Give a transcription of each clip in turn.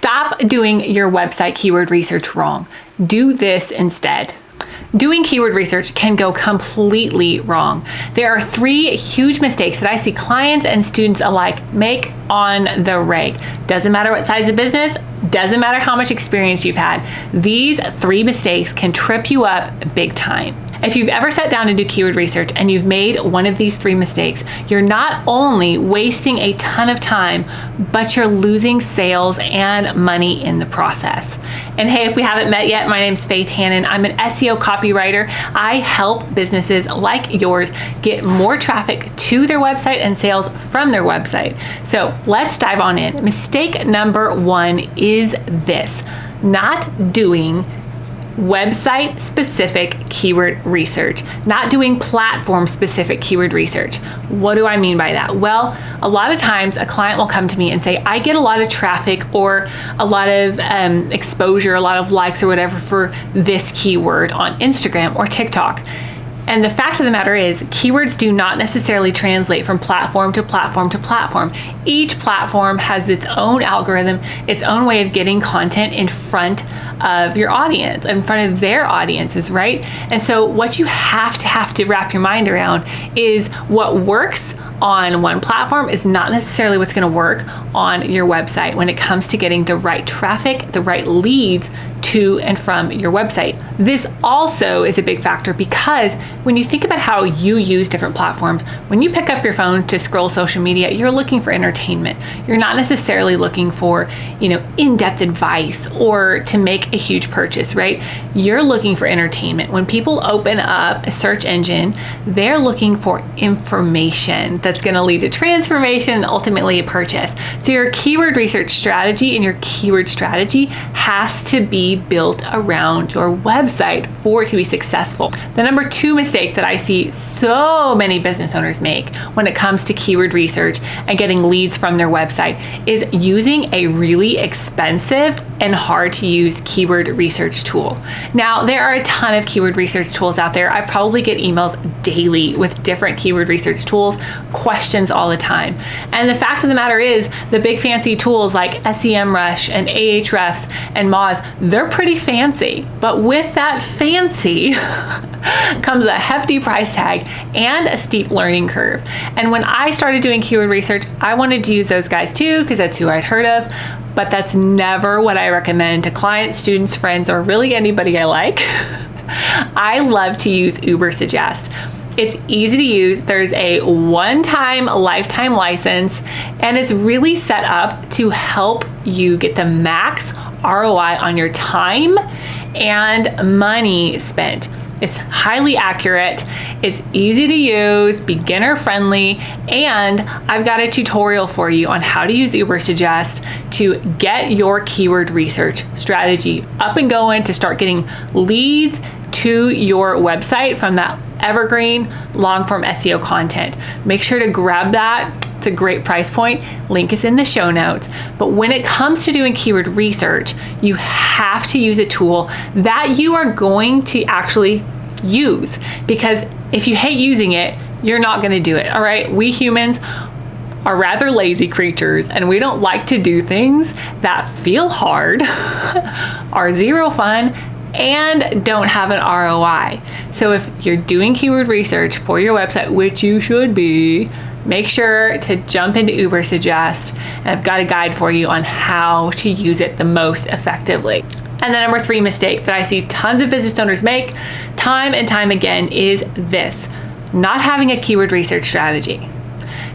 Stop doing your website keyword research wrong. Do this instead. Doing keyword research can go completely wrong. There are 3 huge mistakes that I see clients and students alike make on the reg. Doesn't matter what size of business, doesn't matter how much experience you've had. These 3 mistakes can trip you up big time. If you've ever sat down to do keyword research and you've made one of these 3 mistakes, you're not only wasting a ton of time, but you're losing sales and money in the process. And hey, if we haven't met yet, my name's Faith Hanan. I'm an SEO copywriter. I help businesses like yours get more traffic to their website and sales from their website. So let's dive on in. Mistake number 1 is this: not doing website specific keyword research, not doing platform specific keyword research. What do I mean by that? Well, a lot of times a client will come to me and say, I get a lot of traffic or a lot of exposure, a lot of likes or whatever for this keyword on Instagram or TikTok. And the fact of the matter is, keywords do not necessarily translate from platform to platform to platform. Each platform has its own algorithm, its own way of getting content in front of your audience, in front of their audiences, right? And so what you have to wrap your mind around is what works on one platform is not necessarily what's going to work on your website when it comes to getting the right traffic, the right leads to and from your website. This also is a big factor because when you think about how you use different platforms, when you pick up your phone to scroll social media, you're looking for entertainment. You're not necessarily looking for, in-depth advice or to make a huge purchase, right? You're looking for entertainment. When people open up a search engine, they're looking for information that's going to lead to transformation and ultimately a purchase. So your keyword research strategy and your keyword strategy has to be built around your website for it to be successful. The number 2 mistake that I see so many business owners make when it comes to keyword research and getting leads from their website is using a really expensive and hard to use keyword research tool. Now, there are a ton of keyword research tools out there. I probably get emails daily with different keyword research tools, questions all the time. And the fact of the matter is, the big fancy tools like SEMrush and Ahrefs and Moz, they're pretty fancy. But with that fancy comes a hefty price tag and a steep learning curve. And when I started doing keyword research, I wanted to use those guys too because that's who I'd heard of. But that's never what I recommend to clients, students, friends, or really anybody I like. I love to use Ubersuggest. It's easy to use. There's a one-time lifetime license, and it's really set up to help you get the max ROI on your time and money spent. It's highly accurate, it's easy to use, beginner friendly, and I've got a tutorial for you on how to use Ubersuggest to get your keyword research strategy up and going to start getting leads to your website from that evergreen long form SEO content. Make sure to grab that. It's a great price point. Link is in the show notes. But when it comes to doing keyword research, you have to use a tool that you are going to actually use, because if you hate using it, you're not going to do it. All right. We humans are rather lazy creatures, and we don't like to do things that feel hard, are zero fun, and don't have an ROI. So if you're doing keyword research for your website, which you should be, make sure to jump into Ubersuggest, and I've got a guide for you on how to use it the most effectively. And the number 3 mistake that I see tons of business owners make time and time again is this: not having a keyword research strategy.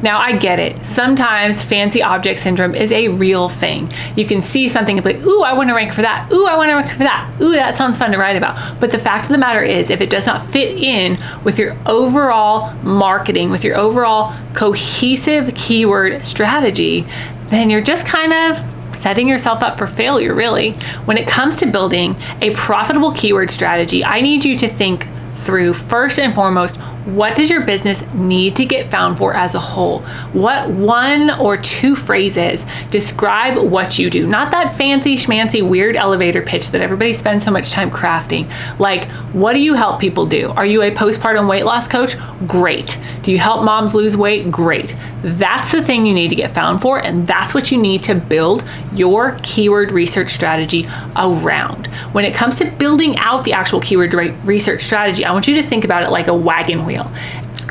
Now, I get it. Sometimes fancy object syndrome is a real thing. You can see something and be like, ooh, I want to rank for that. Ooh, I want to rank for that. Ooh, that sounds fun to write about. But the fact of the matter is, if it does not fit in with your overall marketing, with your overall cohesive keyword strategy, then you're just kind of setting yourself up for failure, really. When it comes to building a profitable keyword strategy, I need you to think through, first and foremost, what does your business need to get found for as a whole? What 1 or 2 phrases describe what you do? Not that fancy schmancy weird elevator pitch that everybody spends so much time crafting. Like, what do you help people do? Are you a postpartum weight loss coach? Great. Do you help moms lose weight? Great. That's the thing you need to get found for, and that's what you need to build your keyword research strategy around. When it comes to building out the actual keyword research strategy, I want you to think about it like a wagon wheel.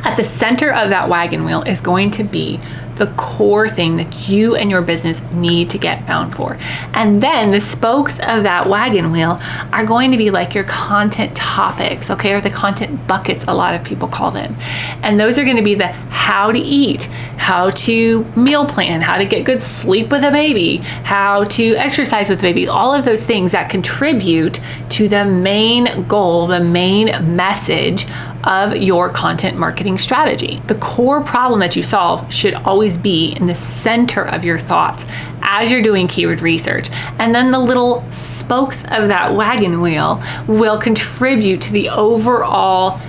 At the center of that wagon wheel is going to be the core thing that you and your business need to get found for. And then the spokes of that wagon wheel are going to be like your content topics, okay, or the content buckets, a lot of people call them. And those are going to be the how to eat, how to meal plan, how to get good sleep with a baby, how to exercise with a baby, all of those things that contribute to the main goal, the main message of your content marketing strategy. The core problem that you solve should always be in the center of your thoughts as you're doing keyword research. And then the little spokes of that wagon wheel will contribute to the overall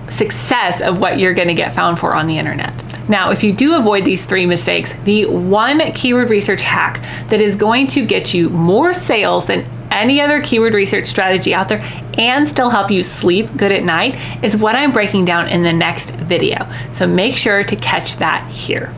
success of what you're going to get found for on the internet. Now, if you do avoid these 3 mistakes, the one keyword research hack that is going to get you more sales than any other keyword research strategy out there and still help you sleep good at night is what I'm breaking down in the next video. So make sure to catch that here.